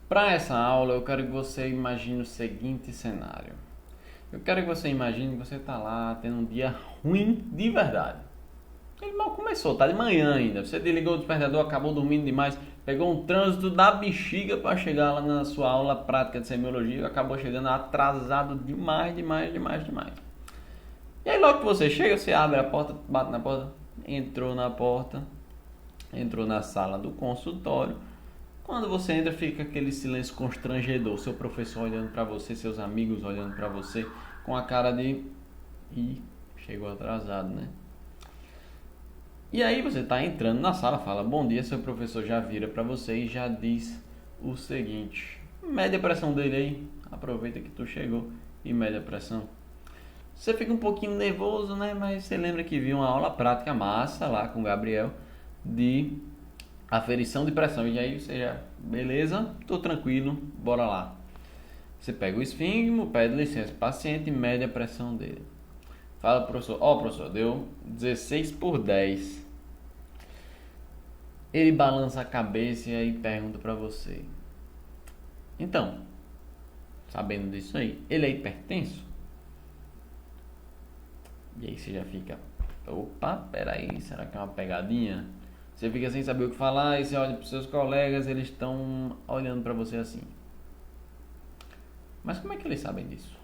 Para essa aula, eu quero que você imagine o seguinte cenário. Eu quero que você imagine que você está lá tendo um dia ruim de verdade. Ele mal começou, tá de manhã ainda. Você desligou o despertador, acabou dormindo demais, pegou um trânsito da bexiga para chegar lá na sua aula prática de semiologia e acabou chegando atrasado demais. E aí logo que você chega, você abre a porta, bate na porta, entrou na porta, entrou na sala do consultório. Quando você entra, fica aquele silêncio constrangedor, seu professor olhando para você, seus amigos olhando para você, com a cara de... Ih, chegou atrasado, né? E aí você está entrando na sala, fala, bom dia, seu professor já vira para você e já diz o seguinte, mede a pressão dele aí, aproveita que tu chegou e mede a pressão. Você fica um pouquinho nervoso, né? Mas você lembra que viu uma aula prática massa lá com o Gabriel de aferição de pressão. E aí você já, beleza, tô tranquilo, bora lá. Você pega o esfíngmo, pede licença pro paciente e mede a pressão dele. Fala pro professor, professor, deu 16/10. Ele balança a cabeça e aí pergunta pra você. Então, sabendo disso aí, ele é hipertenso? E aí você já fica, opa, peraí, será que é uma pegadinha? Você fica sem saber o que falar e você olha para os seus colegas, eles estão olhando para você assim. Mas como é que eles sabem disso?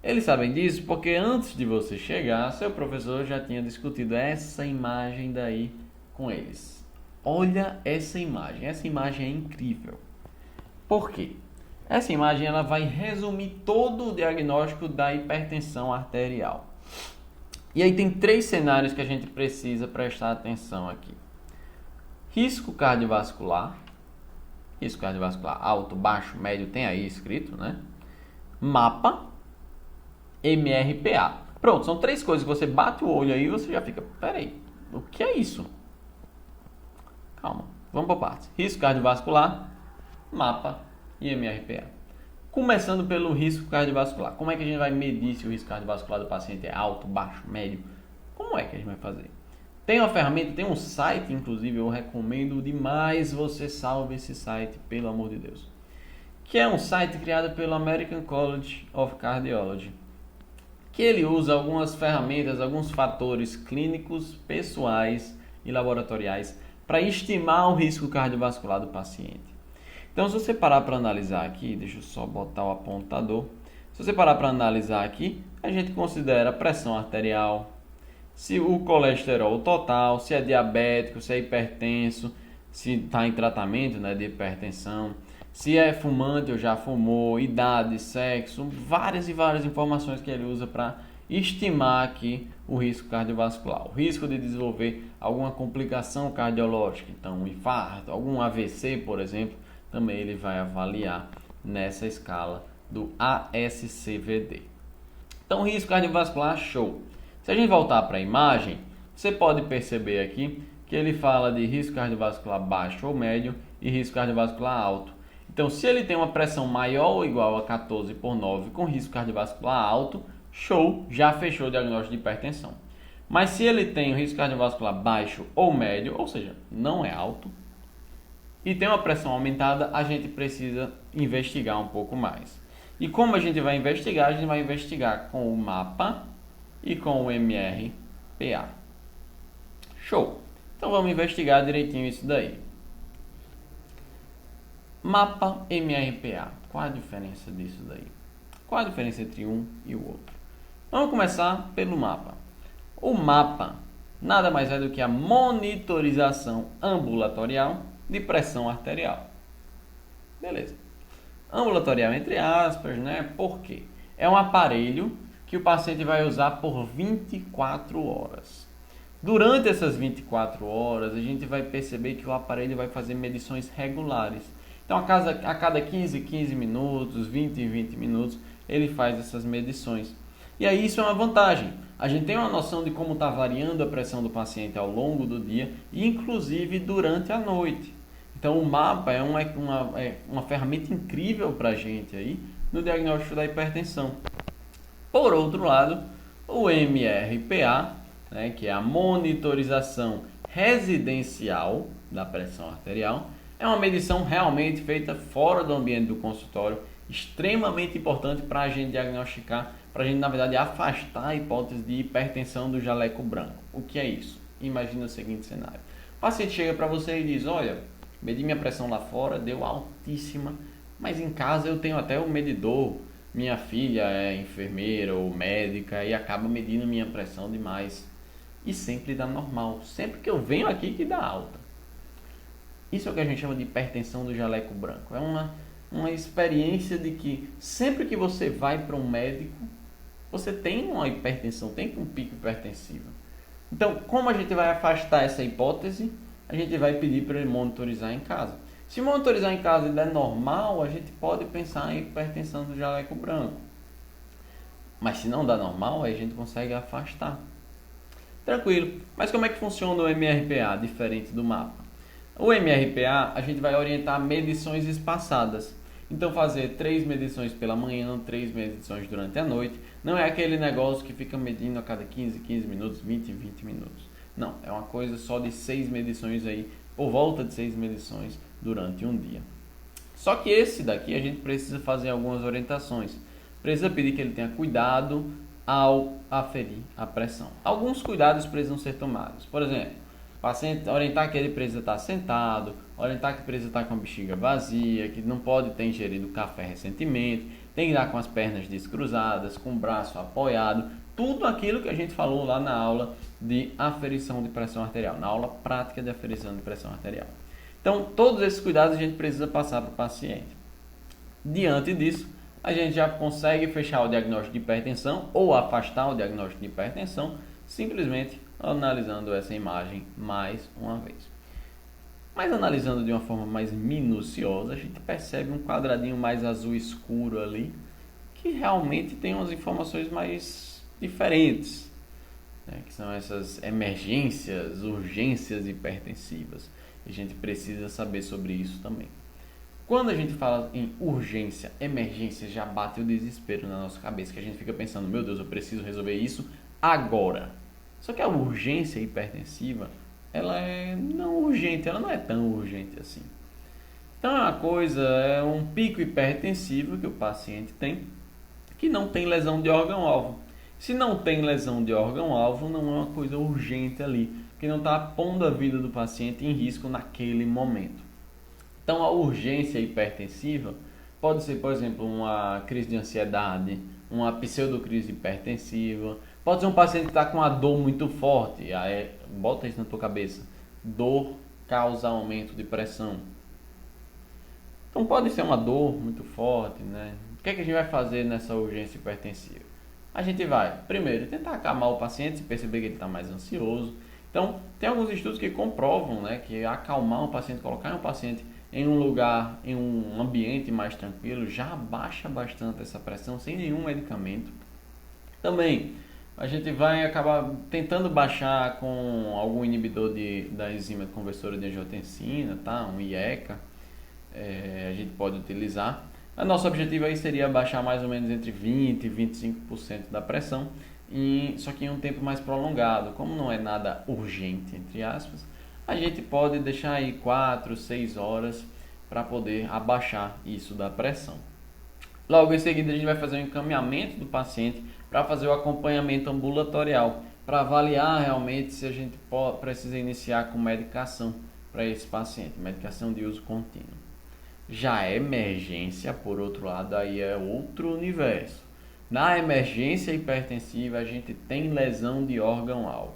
Eles sabem disso porque antes de você chegar, seu professor já tinha discutido essa imagem daí com eles. Olha essa imagem é incrível. Por quê? Essa imagem ela vai resumir todo o diagnóstico da hipertensão arterial. E aí tem 3 cenários que a gente precisa prestar atenção aqui. Risco cardiovascular alto, baixo, médio, tem aí escrito, né? MAPA, MRPA. Pronto, são 3 coisas que você bate o olho aí e você já fica, peraí, o que é isso? Calma, vamos por partes. Risco cardiovascular, MAPA e MRPA. Começando pelo risco cardiovascular. Como é que a gente vai medir se o risco cardiovascular do paciente é alto, baixo, médio? Como é que a gente vai fazer? Tem uma ferramenta, tem um site, inclusive, eu recomendo demais você salve esse site, pelo amor de Deus. Que é um site criado pelo American College of Cardiology. Que ele usa algumas ferramentas, alguns fatores clínicos, pessoais e laboratoriais para estimar o risco cardiovascular do paciente. Então, se você parar para analisar aqui, deixa eu só botar o apontador. Se você parar para analisar aqui, a gente considera a pressão arterial, se o colesterol total, se é diabético, se é hipertenso, se está em tratamento, né, de hipertensão, se é fumante ou já fumou, idade, sexo, várias informações que ele usa para estimar aqui o risco cardiovascular, o risco de desenvolver alguma complicação cardiológica, então um infarto, algum AVC, por exemplo, também ele vai avaliar nessa escala do ASCVD. Então, risco cardiovascular, show. Se a gente voltar para a imagem, você pode perceber aqui que ele fala de risco cardiovascular baixo ou médio e risco cardiovascular alto. Então, se ele tem uma pressão maior ou igual a 14/9 com risco cardiovascular alto, show, já fechou o diagnóstico de hipertensão. Mas se ele tem um risco cardiovascular baixo ou médio, ou seja, não é alto, e tem uma pressão aumentada, a gente precisa investigar um pouco mais. E como a gente vai investigar? A gente vai investigar com o MAPA e com o MRPA. Show! Então vamos investigar direitinho isso daí. MAPA, MRPA. Qual a diferença disso daí? Qual a diferença entre um e o outro? Vamos começar pelo MAPA. O MAPA nada mais é do que a monitorização ambulatorial de pressão arterial. Beleza. Ambulatorial entre aspas, né? Por quê? É um aparelho que o paciente vai usar por 24 horas. Durante essas 24 horas, a gente vai perceber que o aparelho vai fazer medições regulares. Então, a cada 15 minutos, 20 minutos, ele faz essas medições. E aí isso é uma vantagem. A gente tem uma noção de como está variando a pressão do paciente ao longo do dia, inclusive durante a noite. Então o MAPA é uma ferramenta incrível para a gente aí no diagnóstico da hipertensão. Por outro lado, o MRPA, né, que é a monitorização residencial da pressão arterial, É uma medição realmente feita fora do ambiente do consultório, extremamente importante para a gente diagnosticar, para a gente, na verdade, afastar a hipótese de hipertensão do jaleco branco. O que é isso? Imagina o seguinte cenário. O paciente chega para você e diz, olha, medi minha pressão lá fora, deu altíssima, mas em casa eu tenho até um medidor, minha filha é enfermeira ou médica e acaba medindo minha pressão demais. E sempre dá normal, sempre que eu venho aqui que dá alta. Isso é o que a gente chama de hipertensão do jaleco branco. É uma experiência de que sempre que você vai para um médico, você tem uma hipertensão, tem um pico hipertensivo. Então, como a gente vai afastar essa hipótese? A gente vai pedir para ele monitorizar em casa. Se monitorizar em casa e der normal, a gente pode pensar em hipertensão do jaleco branco. Mas se não dá normal, aí a gente consegue afastar. Tranquilo. Mas como é que funciona o MRPA, diferente do mapa? O MRPA, a gente vai orientar medições espaçadas. Então, fazer 3 medições pela manhã, 3 medições durante a noite. Não é aquele negócio que fica medindo a cada 15 minutos, 20 minutos. Não, é uma coisa só de 6 medições aí, por volta de 6 medições durante um dia. Só que esse daqui a gente precisa fazer algumas orientações. Precisa pedir que ele tenha cuidado ao aferir a pressão. Alguns cuidados precisam ser tomados. Por exemplo, paciente, orientar que ele precisa estar sentado, orientar que precisa estar com a bexiga vazia, que não pode ter ingerido café recentemente, tem que estar com as pernas descruzadas, com o braço apoiado, tudo aquilo que a gente falou lá na aula de aferição de pressão arterial, na aula prática de aferição de pressão arterial. Então, todos esses cuidados a gente precisa passar para o paciente. Diante disso, a gente já consegue fechar o diagnóstico de hipertensão ou afastar o diagnóstico de hipertensão simplesmente analisando essa imagem mais uma vez. Mas analisando de uma forma mais minuciosa, a gente percebe um quadradinho mais azul escuro ali, que realmente tem umas informações mais diferentes, né? Que são essas emergências, urgências hipertensivas. A gente precisa saber sobre isso também. Quando a gente fala em urgência, emergência, já bate o desespero na nossa cabeça, que a gente fica pensando, meu Deus, eu preciso resolver isso agora. Só que a urgência hipertensiva, ela é não urgente, ela não é tão urgente assim. Então é uma coisa, é um pico hipertensivo que o paciente tem, que não tem lesão de órgão-alvo. Se não tem lesão de órgão-alvo, não é uma coisa urgente ali, que não está pondo a vida do paciente em risco naquele momento. Então a urgência hipertensiva pode ser, por exemplo, uma crise de ansiedade, uma pseudocrise hipertensiva, pode ser um paciente que está com uma dor muito forte, aí bota isso na tua cabeça, dor causa aumento de pressão. Então pode ser uma dor muito forte, né? O que é que a gente vai fazer nessa urgência hipertensiva? A gente vai, primeiro, tentar acalmar o paciente, se perceber que ele está mais ansioso. Então, tem alguns estudos que comprovam, né, que acalmar um paciente, colocar um paciente em um lugar, em um ambiente mais tranquilo, já abaixa bastante essa pressão sem nenhum medicamento. Também, a gente vai acabar tentando baixar com algum inibidor da enzima conversora de angiotensina, tá? Um IECA, a gente pode utilizar. O nosso objetivo aí seria baixar mais ou menos entre 20% e 25% da pressão, só que em um tempo mais prolongado. Como não é nada urgente, entre aspas, a gente pode deixar aí 4, 6 horas para poder abaixar isso da pressão. Logo em seguida a gente vai fazer um encaminhamento do paciente para fazer o acompanhamento ambulatorial, para avaliar realmente se a gente precisa iniciar com medicação para esse paciente, medicação de uso contínuo. Já a emergência, por outro lado, aí é outro universo. Na emergência hipertensiva a gente tem lesão de órgão-alvo.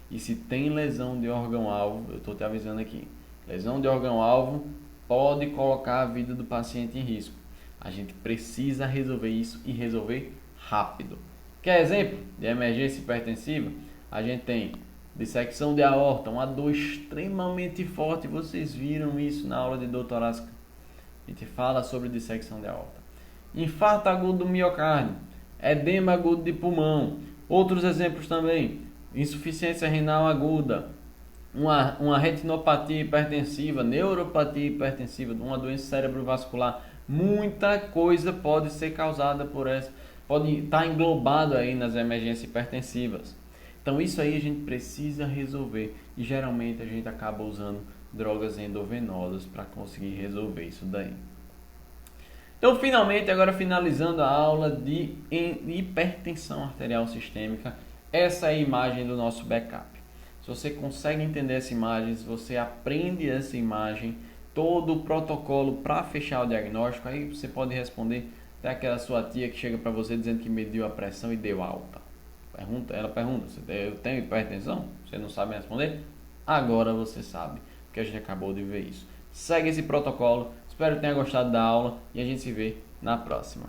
E se tem lesão de órgão-alvo, eu estou te avisando aqui, lesão de órgão-alvo pode colocar a vida do paciente em risco. A gente precisa resolver isso e resolver rápido. Quer exemplo de emergência hipertensiva? A gente tem dissecção de aorta, uma dor extremamente forte. Vocês viram isso na aula de dor torácica. A gente fala sobre dissecção de aorta. Infarto agudo do miocárdio, edema agudo de pulmão. Outros exemplos também. Insuficiência renal aguda, uma retinopatia hipertensiva, neuropatia hipertensiva, uma doença cerebrovascular. Muita coisa pode ser causada por essa, pode estar englobado aí nas emergências hipertensivas. Então isso aí a gente precisa resolver e geralmente a gente acaba usando drogas endovenosas para conseguir resolver isso daí. Então, finalmente, agora finalizando a aula de hipertensão arterial sistêmica, essa é a imagem do nosso backup. Se você consegue entender essa imagem, se você aprende essa imagem, todo o protocolo para fechar o diagnóstico, aí você pode responder até aquela sua tia que chega para você dizendo que mediu a pressão e deu alta. Ela pergunta, eu tenho hipertensão? Você não sabe responder? Agora você sabe, porque a gente acabou de ver isso. Segue esse protocolo, espero que tenha gostado da aula e a gente se vê na próxima.